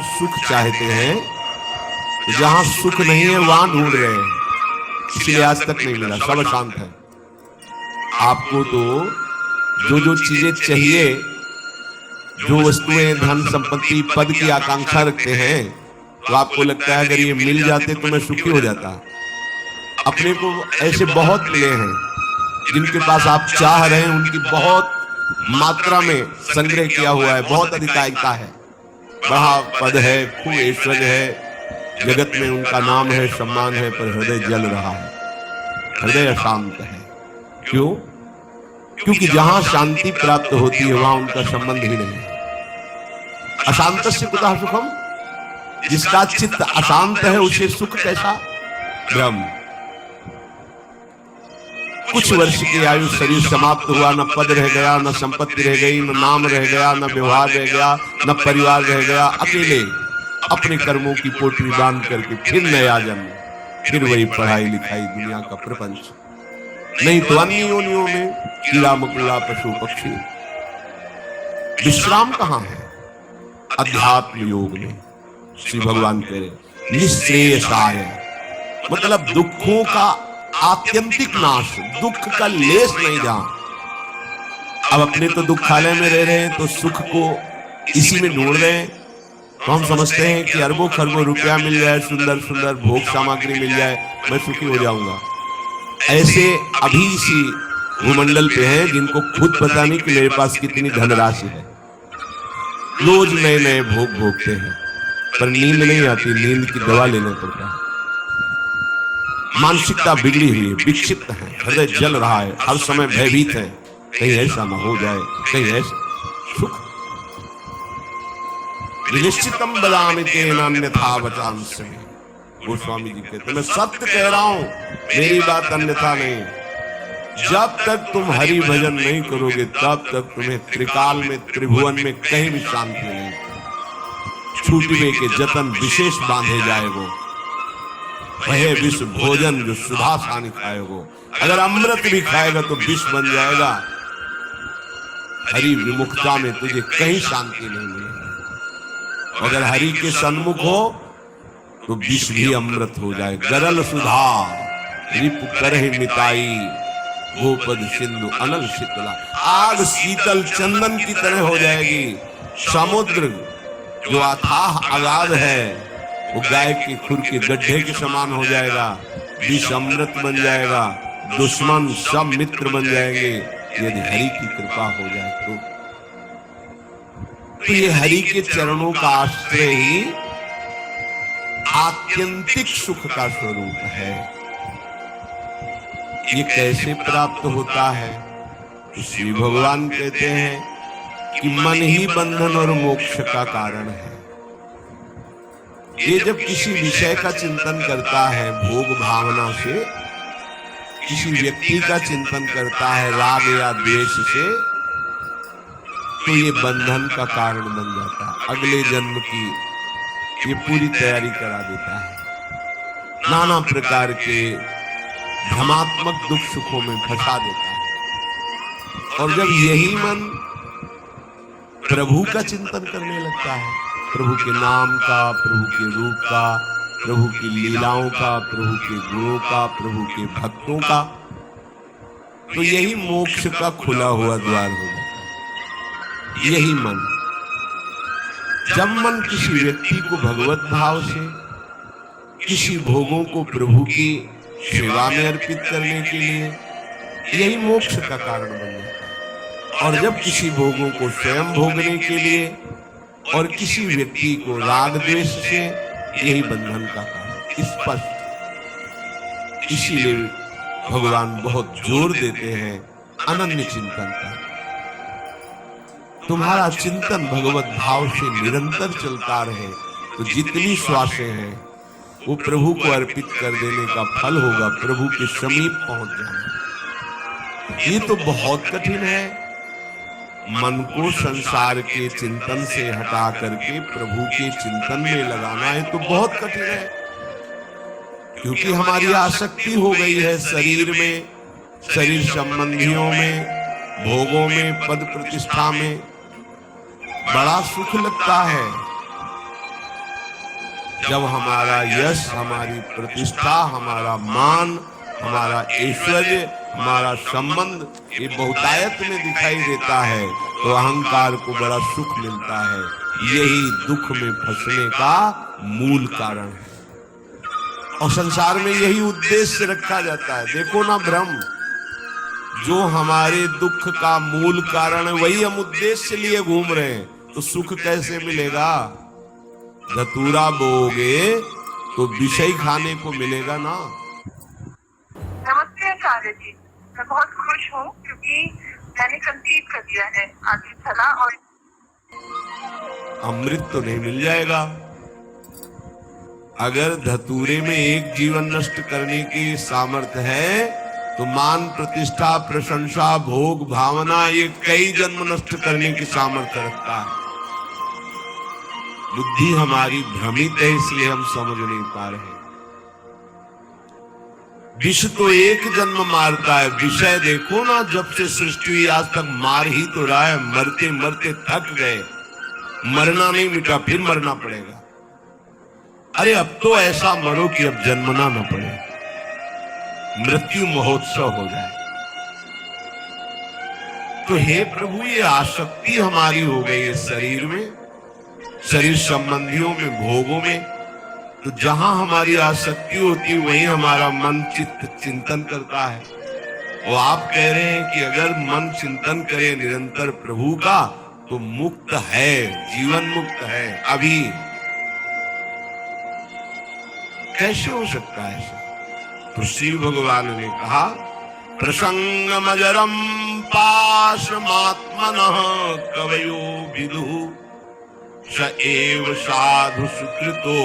सुख चाहते हैं तो जहां सुख नहीं है वहां ढूंढ रहे हैं, इसलिए आज तक नहीं मिला, सब अशांत है। आपको तो जो जो चीजें चाहिए, जो वस्तुएं, धन संपत्ति, पद की आकांक्षा रखते हैं, तो आपको लगता है अगर ये मिल जाते तो मैं सुखी हो जाता। अपने को ऐसे बहुत मिले हैं जिनके पास आप चाह रहे हैं, उनकी बहुत मात्रा में संग्रह किया हुआ है, बहुत अधिकारिता है, बड़ा पद है, खूब ऐश्वर्य है, जगत में उनका नाम है, सम्मान है, पर हृदय जल रहा है, हृदय अशांत है। क्यों? क्योंकि जहां शांति प्राप्त होती है वहां उनका संबंध ही नहीं है। अशांतस्य कुतः सुखम, जिसका चित्त अशांत है उसे सुख कैसा? ब्रह्म। कुछ वर्ष की आयु शरीर समाप्त हुआ, न पद रह गया, न संपत्ति रह गई, न नाम रह गया, न व्यवहार रह गया, न परिवार रह गया, अकेले अपने कर्मों की पोटली बांध करके फिर नया जन्म, फिर वही पढ़ाई लिखाई, दुनिया का प्रपंच, नहीं तो अन्य योनियों में कीड़ा मकोड़ा, पशु पक्षी। विश्राम कहां है? अध्यात्म योग में। श्री भगवान कह रहे निःश्रेयसाय, मतलब दुखों का आत्यंतिक नाश, दुख का लेस नहीं जहां। अब अपने तो दुखालय में रह रहे हैं तो सुख को इसी में ढूंढ रहे हैं, तो हम समझते हैं कि अरबों खरबों रुपया मिल जाए, सुंदर सुंदर भोग सामग्री मिल जाए, मैं सुखी हो जाऊंगा। ऐसे अभी इसी भूमंडल पे हैं जिनको खुद पता नहीं कि मेरे पास कितनी धनराशि है, रोज नए नए भोग भोगते हैं, पर नींद नहीं आती, नींद की दवा लेना पड़ता है। मानसिकता बिगड़ी हुई है, विक्षिप्त है, हृदय जल रहा है, हर समय भयभीत है, कहीं ऐसा ना हो जाए, कहीं ऐसा। सुख निश्चितम बदामि तेन अन्यथा वचांसि, गोस्वामी जी कहते मैं सत्य कह रहा हूं, मेरी बात अन्यथा नहीं। जब तक तुम हरि भजन नहीं करोगे तब तक तुम्हें त्रिकाल में, त्रिभुवन में कहीं भी शांति नहीं। छूटवे के जतन विशेष बांधे जाए वो, वह विष भोजन जो सुधा सानी खाए वो। अगर अमृत भी खाएगा तो विष बन जाएगा। हरि विमुखता में तुझे कहीं शांति नहीं मिलेगी। अगर हरि के सन्मुख हो तो विष भी अमृत हो जाए। गरल सुधा रिपु करहि मिताई, गोपद सिंधु अनल शीतला। आग शीतल चंदन की तरह हो जाएगी। समुद्र जो अथाह अगाध है वो गाय के खुर के गड्ढे के समान हो जाएगा। विष अमृत बन जाएगा। दुश्मन सब मित्र बन जाएंगे यदि हरि की कृपा हो जाए तो ये हरि के चरणों का आश्रय ही आत्यंतिक सुख का स्वरूप है। ये कैसे प्राप्त होता है? श्री भगवान कहते हैं कि मन ही बंधन और मोक्ष का कारण है। ये जब किसी विषय का चिंतन करता है भोग भावना से, किसी व्यक्ति का चिंतन करता है राग या द्वेष से, तो ये बंधन का कारण बन जाता है। अगले जन्म की ये पूरी तैयारी करा देता है। नाना प्रकार के भ्रमात्मक दुख सुखों में फंसा देता है। और जब यही मन प्रभु का चिंतन करने लगता है, प्रभु के नाम का, प्रभु के रूप का, प्रभु की लीलाओं का, प्रभु के गुणों का, प्रभु के भक्तों का, तो यही मोक्ष का खुला हुआ द्वार हो जाता है। यही मन, जब मन किसी व्यक्ति को भगवत भाव से, किसी भोगों को प्रभु की सेवा में अर्पित करने के लिए, यही मोक्ष का कारण बन जाता है। और जब किसी भोगों को स्वयं भोगने के लिए और किसी व्यक्ति को राग द्वेष से, यही बंधन का कारण स्पष्ट। इसीलिए भगवान बहुत जोर देते हैं अनन्य चिंतन का। तुम्हारा चिंतन भगवत भाव से निरंतर चलता रहे तो जितनी श्वासें हैं वो प्रभु को अर्पित कर देने का फल होगा, प्रभु के समीप पहुंच जाना। ये तो बहुत कठिन है। मन को संसार के चिंतन से हटा करके प्रभु के चिंतन में लगाना है तो बहुत कठिन है, क्योंकि हमारी आसक्ति हो गई है शरीर में, शरीर संबंधियों में, भोगों में, पद प्रतिष्ठा में। बड़ा सुख लगता है जब हमारा यश, हमारी प्रतिष्ठा, हमारा मान, हमारा ऐश्वर्य, हमारा संबंध ये बहुतायत में दिखाई देता है तो अहंकार को बड़ा सुख मिलता है। यही दुख में फंसने का मूल कारण है और संसार में यही उद्देश्य रखा जाता है। देखो ना भ्रम, जो हमारे दुख का मूल कारण है वही हम उद्देश्य लिए घूम रहे हैं, तो सुख कैसे मिलेगा? धतूरा बोगे तो विषय खाने को मिलेगा ना। नमस्ते आचार्य जी, मैं बहुत खुश हूँ क्योंकि मैंने कंसीव कर दिया है आधी फला और अमृत तो नहीं मिल जाएगा। अगर धतूरे में एक जीवन नष्ट करने की सामर्थ्य है तो मान, प्रतिष्ठा, प्रशंसा, भोग, भावना ये कई जन्म नष्ट करने की सामर्थ्य रखता है। बुद्धि हमारी भ्रमित है, इसलिए हम समझ नहीं पा रहे। विष तो एक जन्म मारता है, विषय देखो ना, जब से सृष्टि हुई आज तक मार ही तो रहा है। मरते मरते थक गए, मरना नहीं मिटा, फिर मरना पड़ेगा। अरे अब तो ऐसा मरो कि अब जन्मना न पड़े, मृत्यु महोत्सव हो जाए। तो हे प्रभु, ये आसक्ति हमारी हो गई है शरीर में, शरीर संबंधियों में, भोगों में। तो जहां हमारी आसक्ति होती है वहीं हमारा मन चित्त चिंतन करता है। और आप कह रहे हैं कि अगर मन चिंतन करे निरंतर प्रभु का तो मुक्त है, जीवन मुक्त है। अभी कैसे हो सकता है ऐसा? तो शिव भगवान ने कहा, प्रसंगमजरम पाशमात्मनः कवयो विदुः स एव साधु सुकृतो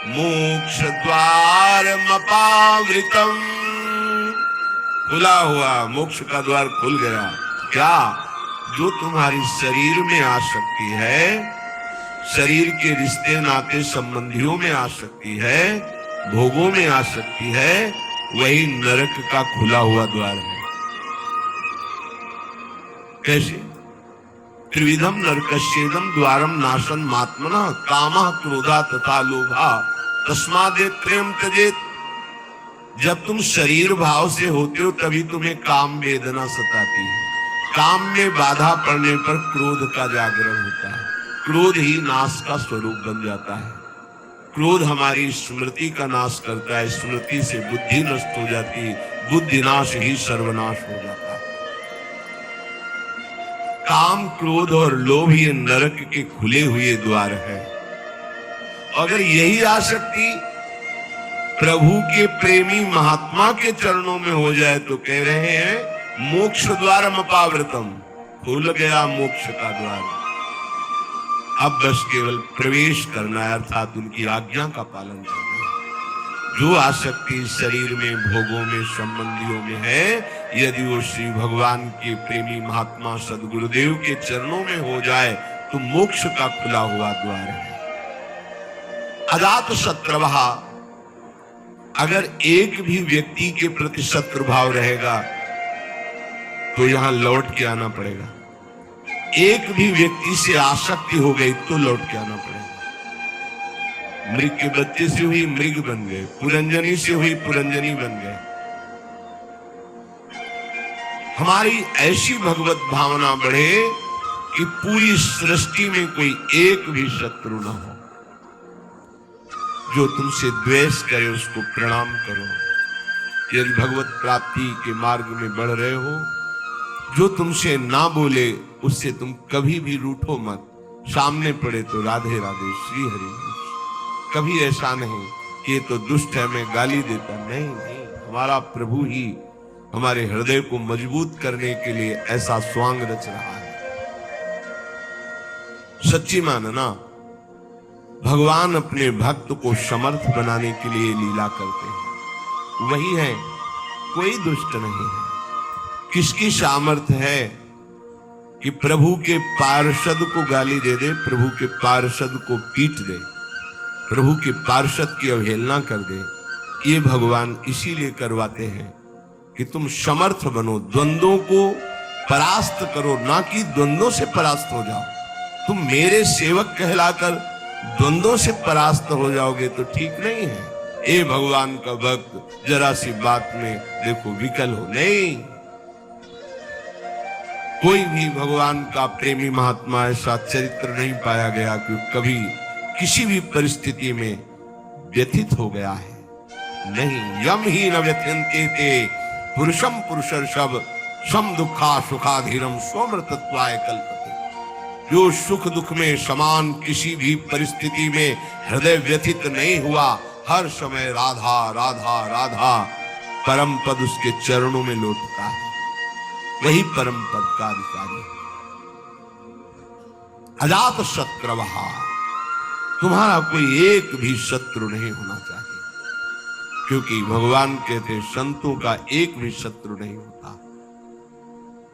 मोक्ष द्वारमपावृतम्। खुला हुआ मोक्ष का द्वार खुल गया। क्या? जो तुम्हारी शरीर में आसक्ति है, शरीर के रिश्ते नाते संबंधियों में आसक्ति है, भोगों में आसक्ति है, वही नरक का खुला हुआ द्वार है। कैसे? त्रिविधम नरकस्येदम द्वारम नाशन मात्मना कामः क्रोधा तथा लोभा तस्मादेत्रयम् त्यजेत। जब तुम शरीर भाव से होते हो तभी तुम्हें काम वेदना सताती है। काम में बाधा पड़ने पर क्रोध का जागरण होता है, क्रोध ही नाश का स्वरूप बन जाता है। क्रोध हमारी स्मृति का नाश करता है, स्मृति से बुद्धि नष्ट हो जाती है, बुद्धि नाश ही सर्वनाश हो जाता है। काम, क्रोध और लोभ ये नरक के खुले हुए द्वार है। अगर यही आसक्ति प्रभु के प्रेमी महात्मा के चरणों में हो जाए तो कह रहे हैं मोक्ष द्वारम अपावृतम, खुल गया मोक्ष का द्वार। अब बस केवल प्रवेश करना है, अर्थात उनकी आज्ञा का पालन करना है। जो आसक्ति शरीर में, भोगों में, संबंधियों में है, यदि वो श्री भगवान के प्रेमी महात्मा सदगुरुदेव के चरणों में हो जाए तो मोक्ष का खुला हुआ द्वार है। अजात शत्रुभा, अगर एक भी व्यक्ति के प्रति शत्रु भाव रहेगा तो यहां लौट के आना पड़ेगा। एक भी व्यक्ति से आसक्ति हो गई तो लौट के आना पड़ेगा। मृग के बच्चे से हुई मृग बन गए, पुरंजनी से हुई पुरंजनी बन गए। हमारी ऐसी भगवत भावना बढ़े कि पूरी सृष्टि में कोई एक भी शत्रु ना हो। जो तुमसे द्वेष करे उसको प्रणाम करो। यदि भगवत प्राप्ति के मार्ग में बढ़ रहे हो, जो तुमसे ना बोले उससे तुम कभी भी रूठो मत। सामने पड़े तो राधे राधे श्री हरि। कभी ऐसा नहीं कि ये तो दुष्ट है मैं गाली देता, नहीं नहीं। हमारा प्रभु ही हमारे हृदय को मजबूत करने के लिए ऐसा स्वांग रच रहा है। सच्ची मानना, भगवान अपने भक्त को समर्थ बनाने के लिए लीला करते हैं, वही है, कोई दुष्ट नहीं है। किसकी सामर्थ्य है कि प्रभु के पार्षद को गाली दे दे, प्रभु के पार्षद को पीट दे, प्रभु के पार्षद की अवहेलना कर दे? ये भगवान इसीलिए करवाते हैं कि तुम समर्थ बनो, द्वंद्वों को परास्त करो, ना कि द्वंद्वों से परास्त हो जाओ। तुम मेरे सेवक कहलाकर द्वंद्वों से परास्त हो जाओगे तो ठीक नहीं है। ए भगवान का भक्त, जरा सी बात में देखो विकल हो नहीं। कोई भी भगवान का प्रेमी महात्मा ऐसा चरित्र नहीं पाया गया कि कभी किसी भी परिस्थिति में व्यथित हो गया है। नहीं, यम ही न व्यथ्यन्ते ते पुरुषम पुरुषर्षभ सम दुखा सुखाधीरम सोमृतत्वाय कल्पते। जो सुख दुख में समान किसी भी परिस्थिति में हृदय व्यथित नहीं हुआ, हर समय राधा राधा राधा परम पद उसके चरणों में लौटता है, वही परम पद का अधिकारी है। अजात शत्रवः, तुम्हारा कोई एक भी शत्रु नहीं होना चाहिए, क्योंकि भगवान कहते संतों का एक भी शत्रु नहीं होता।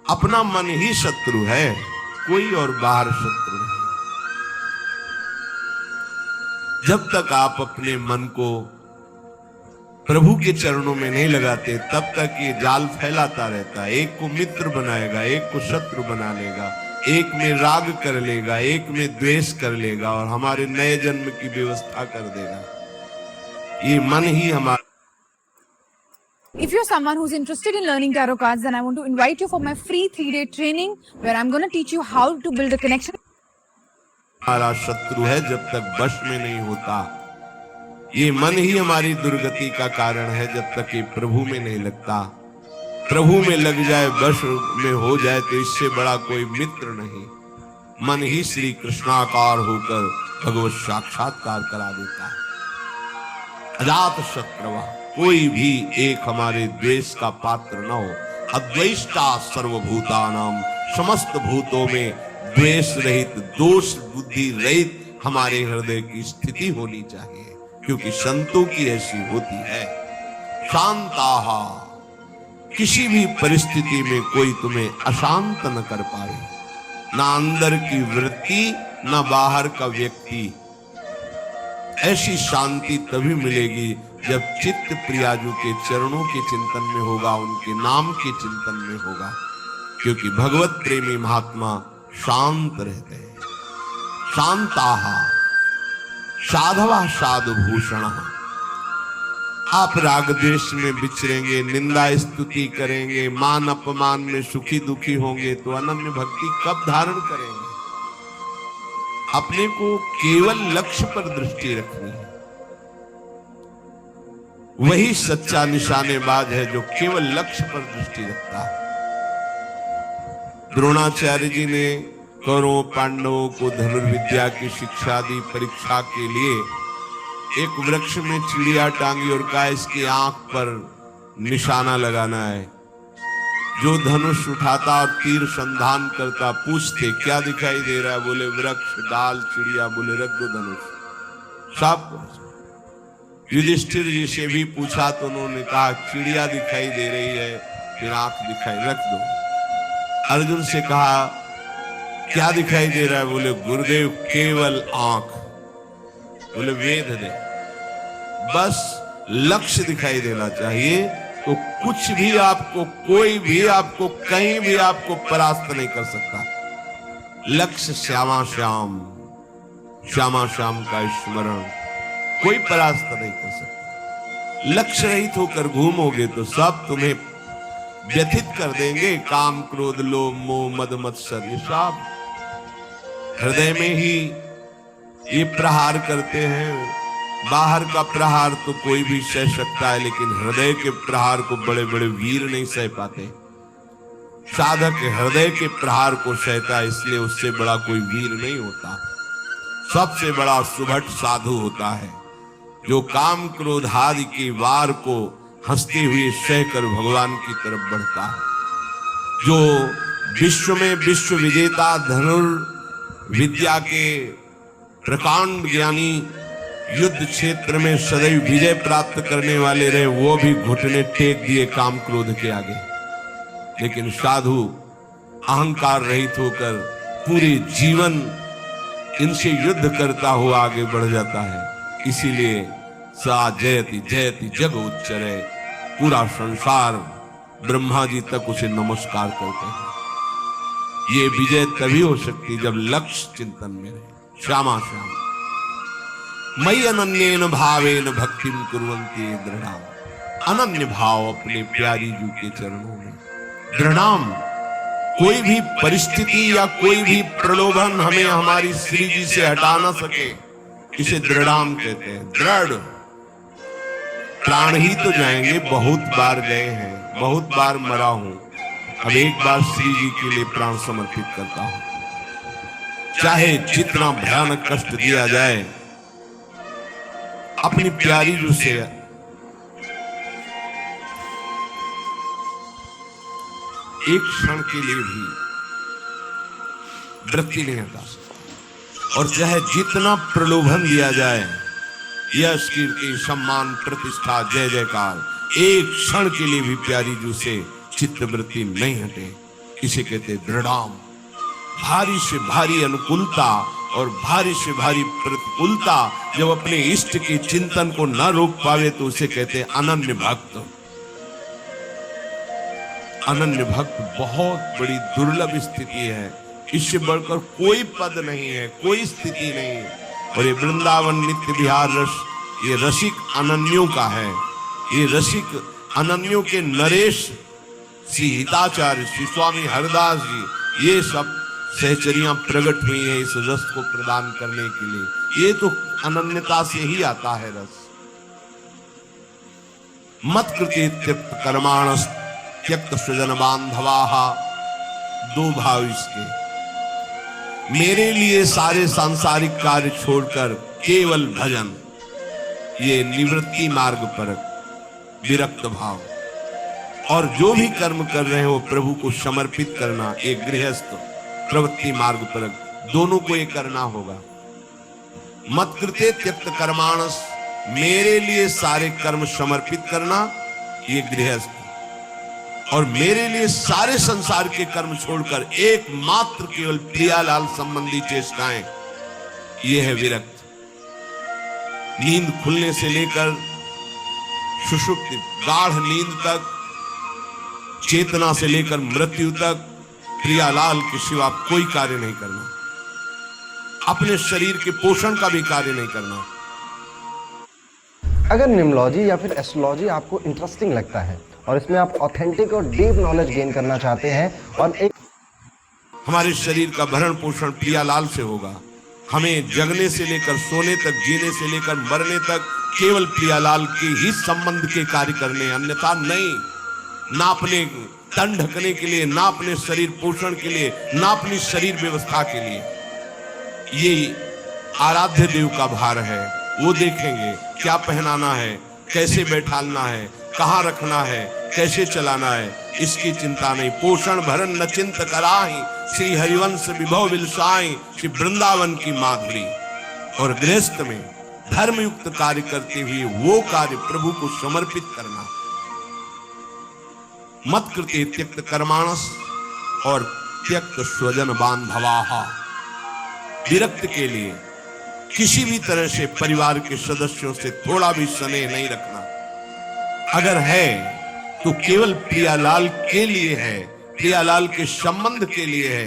अपना मन ही शत्रु है, कोई और बाहर शत्रु नहीं। जब तक आप अपने मन को प्रभु के चरणों में नहीं लगाते, तब तक ये जाल फैलाता रहता है। एक को मित्र बनाएगा, एक को शत्रु बना लेगा, एक में राग कर लेगा, एक में द्वेष कर लेगा और हमारे नए जन्म की व्यवस्था कर देगा। ये मन ही हमारा। If you're someone who's interested in learning tarot cards, then I want to invite you for my free 3-day training where I'm going to teach you how to build a connection. हमारा शत्रु है जब तक वश में नहीं होता। ये मन ही हमारी दुर्गति का कारण है जब तक ये प्रभु में नहीं लगता। प्रभु में लग जाए, वश में हो जाए तो इससे बड़ा कोई मित्र नहीं। मन ही श्री कृष्णाकार होकर भगवत साक्षात्कार करा देता है। अजात शत्रु, कोई भी एक हमारे द्वेष का पात्र न हो। अद्वेष्टा सर्वभूतानाम, समस्त भूतों में द्वेष रहित, दोष बुद्धि रहित हमारे हृदय की स्थिति होनी चाहिए, क्योंकि संतों की ऐसी होती है। शांताः, किसी भी परिस्थिति में कोई तुम्हें अशांत न कर पाए, ना अंदर की वृत्ति ना बाहर का व्यक्ति। ऐसी शांति तभी मिलेगी जब चित्त प्रियाजू के चरणों के चिंतन में होगा, उनके नाम के चिंतन में होगा, क्योंकि भगवत प्रेमी महात्मा शांत रहते हैं। शांताः साधवः साधुभूषणः, आप राग द्वेष में विचरेंगे, निंदा स्तुति करेंगे, मान अपमान में सुखी दुखी होंगे तो अनन्य भक्ति कब धारण करेंगे? अपने को केवल लक्ष्य पर दृष्टि रखनी है। वही सच्चा निशानेबाज है जो केवल लक्ष्य पर दृष्टि रखता है। द्रोणाचार्य जी ने कौरवों पांडवों को धनुर्विद्या की शिक्षा दी। परीक्षा के लिए एक वृक्ष में चिड़िया टांगी और कहा इसकी आंख पर निशाना लगाना है। जो धनुष उठाता और तीर संधान करता, पूछते क्या दिखाई दे रहा है? बोले वृक्ष, डाल, चिड़िया। बोले रख दो धनुष। सब युधिष्ठिर जी से भी पूछा तो उन्होंने कहा चिड़िया दिखाई दे रही है, फिर आंख दिखाई, रख दो। अर्जुन से कहा क्या दिखाई दे रहा है? बोले गुरुदेव केवल आंख। बोले वेद दे। बस लक्ष्य दिखाई देना चाहिए तो कुछ भी आपको, कोई भी आपको, कहीं भी आपको परास्त नहीं कर सकता। लक्ष्य श्यामा श्याम, श्यामा श्याम का स्मरण कोई परास्त नहीं कर सकता। लक्ष्य रहित होकर घूमोगे तो सब तुम्हें व्यथित कर देंगे। काम क्रोध लोभ मोह मद मत्सर, ये सब हृदय में ही ये प्रहार करते हैं। बाहर का प्रहार तो कोई भी सह सकता है, लेकिन हृदय के प्रहार को बड़े बड़े वीर नहीं सह पाते। साधक हृदय के प्रहार को सहता है, इसलिए उससे बड़ा कोई वीर नहीं होता। सबसे बड़ा सुभट साधु होता है जो काम क्रोध आदि के वार को हंसते हुए सहकर भगवान की तरफ बढ़ता है। जो विश्व में विश्व विजेता धनुर्विद्या के प्रकांड ज्ञानी, युद्ध क्षेत्र में सदैव विजय प्राप्त करने वाले रहे, वो भी घुटने टेक दिए काम क्रोध के आगे। लेकिन साधु अहंकार रहित होकर पूरे जीवन इनसे युद्ध करता हुआ आगे बढ़ जाता है। इसीलिए सा जयति जयति जग उच्चरे, पूरा संसार ब्रह्मा जी तक उसे नमस्कार करते हैं। ये विजय तभी हो सकती जब लक्ष्य चिंतन में रहे। श्यामा श्याम मयि अनन्येन भावेन भक्तिम कुर्वन्ति दृढ़ाम। अनन्य भाव अपने प्यारी जू के चरणों में। दृढ़ाम, कोई भी परिस्थिति या कोई भी प्रलोभन हमें हमारी श्री जी से हटा ना सके, इसे दृढ़ाम कहते हैं। दृढ़, प्राण ही तो जाएंगे, बहुत बार गए हैं, बहुत बार मरा हूं, अब एक बार श्री जी के लिए प्राण समर्पित करता हूं। चाहे जितना भयानक कष्ट दिया जाए, अपनी प्यारी जू से एक क्षण के लिए भी वृत्ति नहीं हटा सकता। और चाहे जितना प्रलोभन दिया जाए, यश, कीर्ति, सम्मान, प्रतिष्ठा, जय जयकार, एक क्षण के लिए भी प्यारी जू से चित्तवृत्ति नहीं हटे, इसे कहते दृढ़ाम। भारी से भारी अनुकूलता और भारी से भारी प्रतिकूलता जब अपने इष्ट के चिंतन को न रोक पावे तो उसे कहते अनन्य भक्त। अनन्य भक्त बहुत बड़ी दुर्लभ स्थिति है, इससे बढ़कर कोई पद नहीं है, कोई स्थिति नहीं है। और ये वृंदावन नित्य विहार रस, ये रसिक अनन्यों का है। ये रसिक अनन्यों के नरेश श्री हिताचार्य, श्री स्वामी हरदास जी, ये सब सहचरियां प्रकट हुई हैं इस रस को प्रदान करने के लिए। ये तो अनन्यता से ही आता है रस। मत कृते त्यक्त कर्माणस त्यक्त स्वजन बांधवाः, दो भाव इसके। मेरे लिए सारे सांसारिक कार्य छोड़कर केवल भजन, ये निवृत्ति मार्ग पर विरक्त भाव। और जो भी कर्म कर रहे हैं वो प्रभु को समर्पित करना, एक गृहस्थ प्रवृत्ति मार्ग पर, दोनों को ये करना होगा। मत कृते त्यक्त कर्माणस, मेरे लिए सारे कर्म समर्पित करना, ये गृहस्थ। और मेरे लिए सारे संसार के कर्म छोड़कर एकमात्र केवल प्रियालाल संबंधी चेष्टाएं, ये है विरक्त। नींद खुलने से लेकर सुषुप्ति, गाढ़ नींद तक, चेतना से लेकर मृत्यु तक प्रियालाल के सिवा कोई कार्य नहीं करना। अपने शरीर के पोषण का भी कार्य नहीं करना। अगर न्यूमरोलॉजी या फिर एस्ट्रोलॉजी आपको इंटरेस्टिंग लगता है और इसमें आप ऑथेंटिक और डीप नॉलेज गेन करना चाहते हैं और एक हमारे शरीर का भरण पोषण प्रियालाल से होगा। हमें जगने से लेकर सोने तक, जीने से लेकर मरने तक केवल प्रियालाल के ही संबंध के कार्य करने, अन्यथा नहीं। ना अपने तन ढकने के लिए, ना अपने शरीर पोषण के लिए, ना अपनी शरीर व्यवस्था के लिए। ये आराध्य देव का भार है, वो देखेंगे क्या पहनाना है, कैसे बैठालना है, कहाँ रखना है, कैसे चलाना है, इसकी चिंता नहीं। पोषण भरण न चिंत कराही, श्री हरिवंश विभव विलसाई, श्री वृंदावन की माधुरी। और गृहस्थ में धर्मयुक्त कार्य करते हुए वो कार्य प्रभु को समर्पित करना। मत कृते त्यक्त कर्माणस और त्यक्त स्वजन बांधवाः, विरक्त के लिए किसी भी तरह से परिवार के सदस्यों से थोड़ा भी स्नेह नहीं रखना। अगर है तो केवल प्रियालाल के लिए है, प्रियालाल के संबंध के लिए है,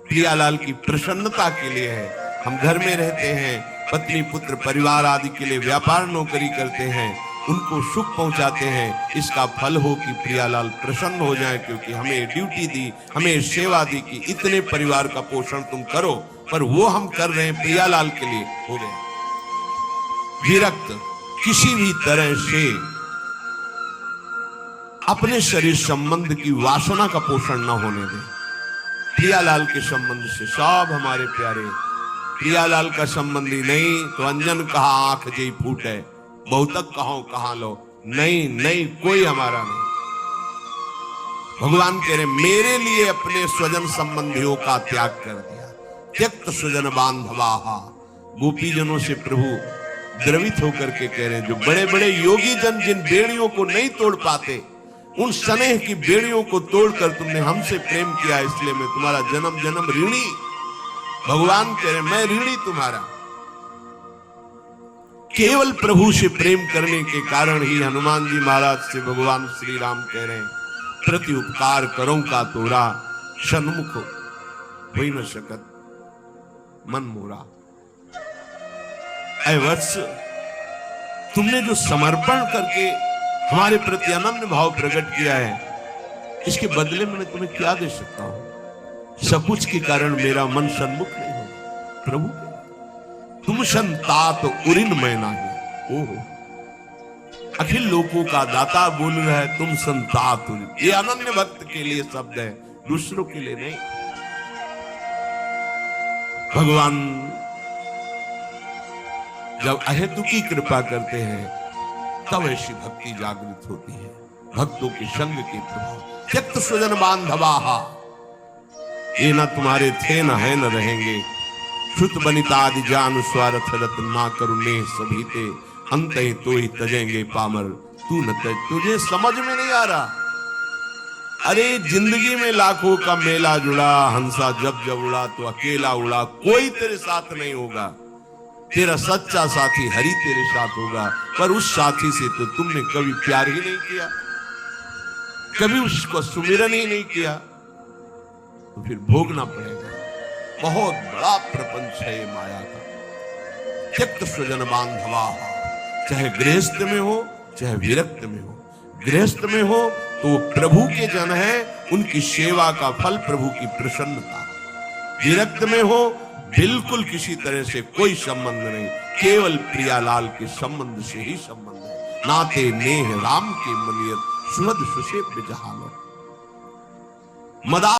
प्रियालाल की प्रसन्नता के लिए है। हम घर में रहते हैं, पत्नी पुत्र परिवार आदि के लिए व्यापार नौकरी करते हैं, उनको सुख पहुंचाते हैं। इसका फल हो कि प्रियालाल प्रसन्न हो जाए, क्योंकि हमें ड्यूटी दी, हमें सेवा दी कि इतने परिवार का पोषण तुम करो, पर वो हम कर रहे हैं प्रियालाल के लिए। हो गया विरक्त। किसी भी तरह से अपने शरीर संबंध की वासना का पोषण न होने दें। प्रियालाल के संबंध से सब हमारे प्यारे, प्रियालाल का संबंधी नहीं तो अंजन कहा आंख जई फूटे, बहुतक कहो कहा लो, नहीं नहीं कोई हमारा नहीं। भगवान कह रहे मेरे लिए अपने स्वजन संबंधियों का त्याग कर दिया। त्यक्त स्वजन बांधवाः, गोपीजनों से प्रभु द्रवित होकर के कह रहे हैं, जो बड़े बड़े योगी जन जिन बेड़ियों को नहीं तोड़ पाते, उन स्नेह की बेड़ियों को तोड़कर तुमने हमसे प्रेम किया, इसलिए मैं तुम्हारा जन्म जन्म ऋणी। भगवान कह रहे मैं ऋणी तुम्हारा। केवल प्रभु से प्रेम करने के कारण ही हनुमान जी महाराज से भगवान श्री राम कह रहे हैं, प्रति उपकार करो का तोरा, सन्मुख हो न सकत मन मोरा। ऐ वत्स, तुमने जो समर्पण करके हमारे प्रति अनन्य भाव प्रकट किया है, इसके बदले में मैं तुम्हें क्या दे सकता हूं? सब कुछ के कारण मेरा मन सन्मुख नहीं होगा प्रभु, तुम संतात उरिन मैं नाही। ओहो, अखिल लोकों का दाता बोल रहा है, तुम संतात उरिन। ये अनन्य भक्त के लिए शब्द है, दूसरों के लिए नहीं। भगवान जब अहेतुकी कृपा करते हैं तब ऐसी भक्ति जागृत होती है, भक्तों के संग के प्रभाव। चित्त स्वजन बांधवाहा, ये न तुम्हारे थे न है न रहेंगे। श्रुत बनितादि जान स्वार्थ रत्न ना करुणे सभी ते, अंत ही तो ही तजेंगे पामर तू न तज। तुझे समझ में नहीं आ रहा? अरे जिंदगी में लाखों का मेला जुड़ा, हंसा जब जब उड़ा तो अकेला उड़ा, कोई तेरे साथ नहीं होगा। तेरा सच्चा साथी हरि तेरे साथ होगा, पर उस साथी से तो तुमने कभी प्यार ही नहीं किया, कभी उसको सुमिरन ही नहीं किया, तो फिर भोगना पड़ेगा। बहुत बड़ा प्रपंच है ये माया का। त्यक्त स्वजन बांधवा, चाहे गृहस्थ में हो चाहे विरक्त में हो। गृहस्थ में हो तो वो प्रभु के जन है, उनकी सेवा का फल प्रभु की प्रसन्नता। विरक्त में हो बिल्कुल किसी तरह से कोई संबंध नहीं, केवल प्रियालाल के संबंध से ही संबंध है। नाते नेह राम के मनियत, सुहद सुसेव्य जहालो। मदा